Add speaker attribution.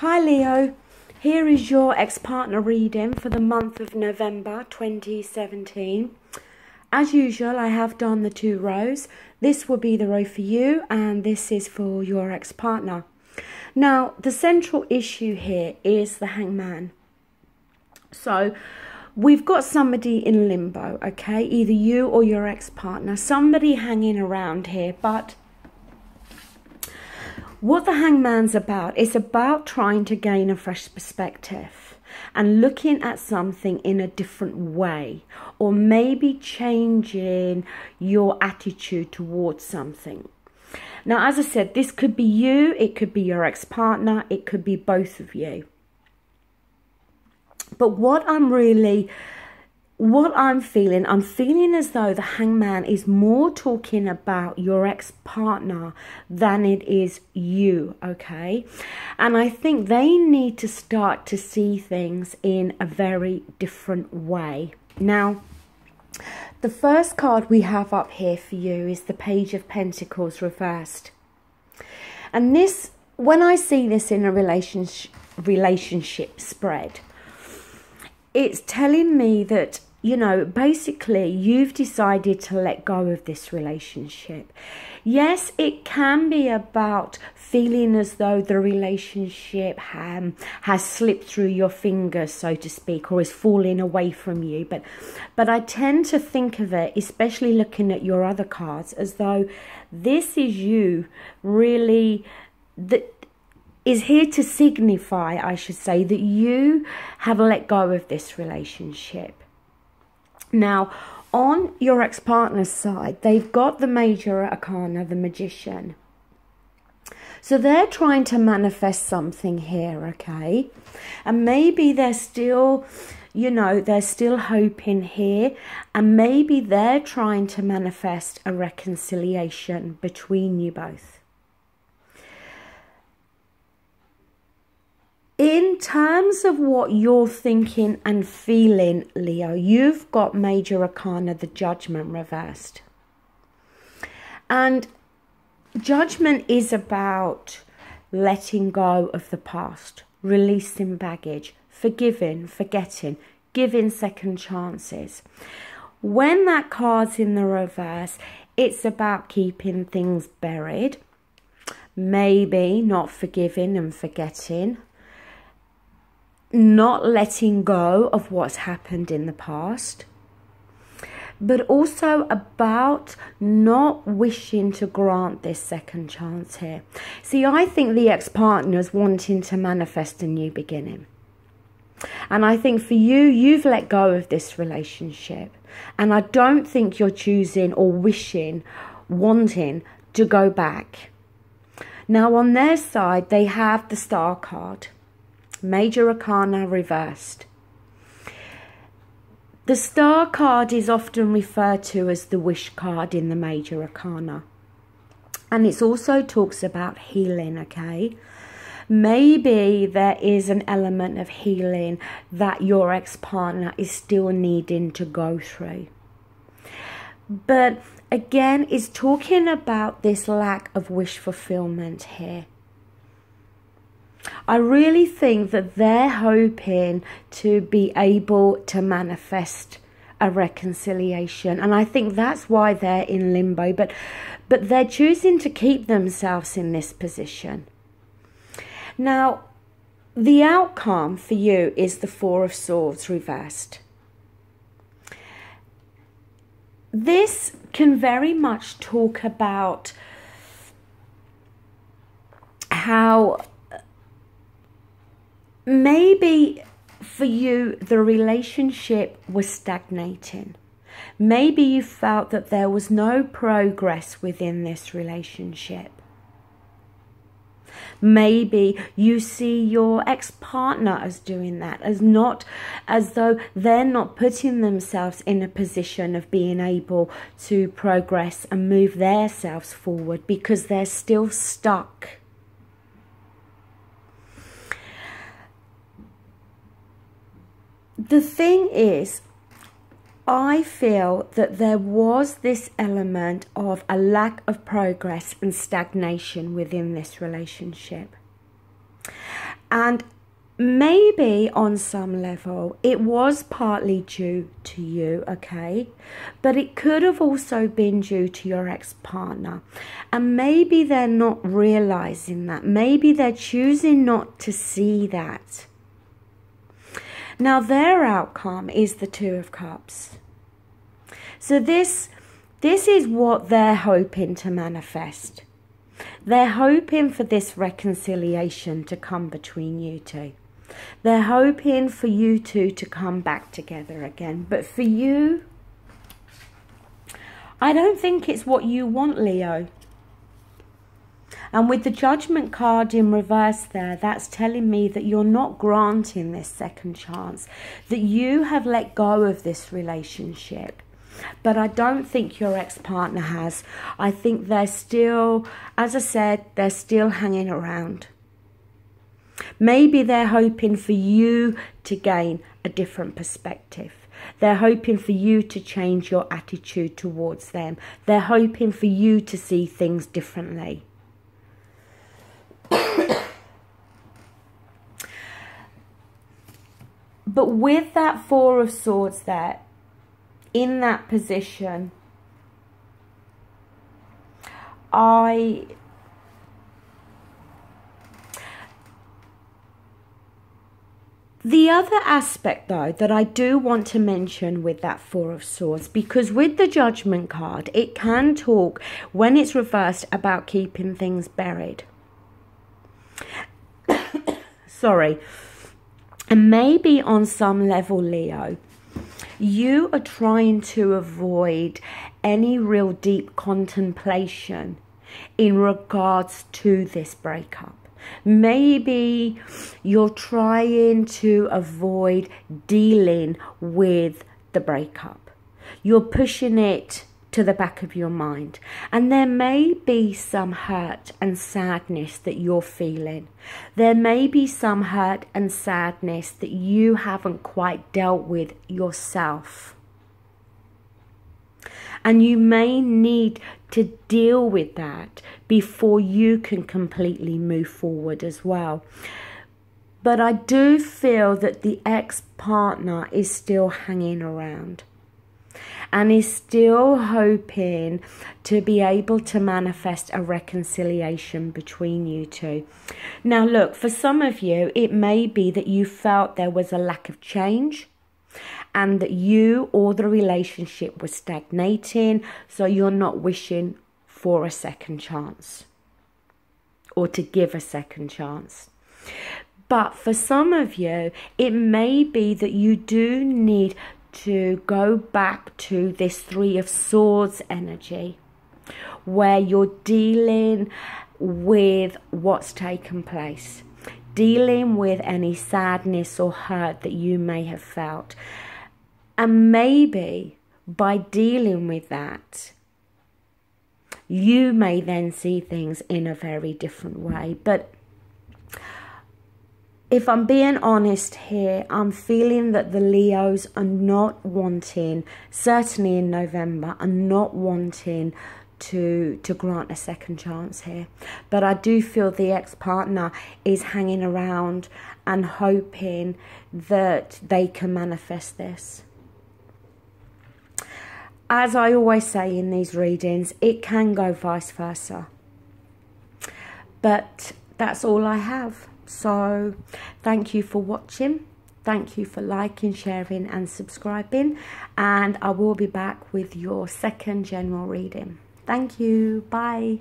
Speaker 1: Hi Leo, here is your ex-partner reading for the month of November 2017. As usual, I have done the 2 rows. This will be the row for you and this is for your ex-partner. Now, the central issue here is the hangman. So, we've got somebody in limbo, okay? Either you or your ex-partner, somebody hanging around here, but what the hangman's about is about trying to gain a fresh perspective and looking at something in a different way, or maybe changing your attitude towards something. Now, as I said, this could be you, it could be your ex-partner, it could be both of you. But I'm feeling as though the hangman is more talking about your ex-partner than it is you, okay? And I think they need to start to see things in a very different way. Now, the first card we have up here for you is the Page of Pentacles reversed. And this, when I see this in a relationship spread, it's telling me that, you know, basically you've decided to let go of this relationship. Yes, it can be about feeling as though the relationship has slipped through your fingers, so to speak, or is falling away from you. But I tend to think of it, especially looking at your other cards, as though this is you really is here to signify, I should say, that you have let go of this relationship. Now, on your ex-partner's side, they've got the Major Arcana, the Magician. So they're trying to manifest something here, okay? And maybe they're still, you know, they're still hoping here. And maybe they're trying to manifest a reconciliation between you both. In terms of what you're thinking and feeling, Leo, you've got Major Arcana, the Judgment reversed. And Judgment is about letting go of the past, releasing baggage, forgiving, forgetting, giving second chances. When that card's in the reverse, it's about keeping things buried, maybe not forgiving and forgetting, not letting go of what's happened in the past, but also about not wishing to grant this second chance here. See, I think the ex-partner's wanting to manifest a new beginning. And I think for you, you've let go of this relationship. And I don't think you're choosing or wanting to go back. Now, on their side, they have the Star card. Major Arcana reversed. The Star card is often referred to as the Wish card in the Major Arcana. And it also talks about healing, okay? Maybe there is an element of healing that your ex-partner is still needing to go through. But again, it's talking about this lack of wish fulfillment here. I really think that they're hoping to be able to manifest a reconciliation. And I think that's why they're in limbo. But they're choosing to keep themselves in this position. Now, the outcome for you is the Four of Swords reversed. This can very much talk about how maybe for you, the relationship was stagnating. Maybe you felt that there was no progress within this relationship. Maybe you see your ex-partner as doing that, as though they're not putting themselves in a position of being able to progress and move themselves forward because they're still stuck. The thing is, I feel that there was this element of a lack of progress and stagnation within this relationship. And maybe on some level it was partly due to you, okay? But it could have also been due to your ex-partner. And maybe they're not realizing that. Maybe they're choosing not to see that. Now their outcome is the Two of Cups. So this is what they're hoping to manifest. They're hoping for this reconciliation to come between you two. They're hoping for you two to come back together again. But for you, I don't think it's what you want, Leo. And with the Judgment card in reverse there, that's telling me that you're not granting this second chance, that you have let go of this relationship. But I don't think your ex-partner has. I think they're still, as I said, they're still hanging around. Maybe they're hoping for you to gain a different perspective. They're hoping for you to change your attitude towards them. They're hoping for you to see things differently. But with that Four of Swords there, in that position, the other aspect, though, that I do want to mention with that Four of Swords, because with the Judgment card, it can talk, when it's reversed, about keeping things buried. Sorry. And maybe on some level, Leo, you are trying to avoid any real deep contemplation in regards to this breakup. Maybe you're trying to avoid dealing with the breakup. You're pushing it to the back of your mind. And there may be some hurt and sadness that you're feeling. There may be some hurt and sadness that you haven't quite dealt with yourself. And you may need to deal with that before you can completely move forward as well. But I do feel that the ex-partner is still hanging around and is still hoping to be able to manifest a reconciliation between you two. Now look, for some of you, it may be that you felt there was a lack of change and that you or the relationship was stagnating, so you're not wishing for a second chance or to give a second chance. But for some of you, it may be that you do need to go back to this Three of Swords energy, where you're dealing with what's taken place, dealing with any sadness or hurt that you may have felt. And maybe by dealing with that, you may then see things in a very different way. But if I'm being honest here, I'm feeling that the Leos are not wanting, certainly in November, are not wanting to grant a second chance here. But I do feel the ex-partner is hanging around and hoping that they can manifest this. As I always say in these readings, it can go vice versa. But that's all I have. So thank you for watching. Thank you for liking, sharing and subscribing. And I will be back with your second general reading. Thank you. Bye.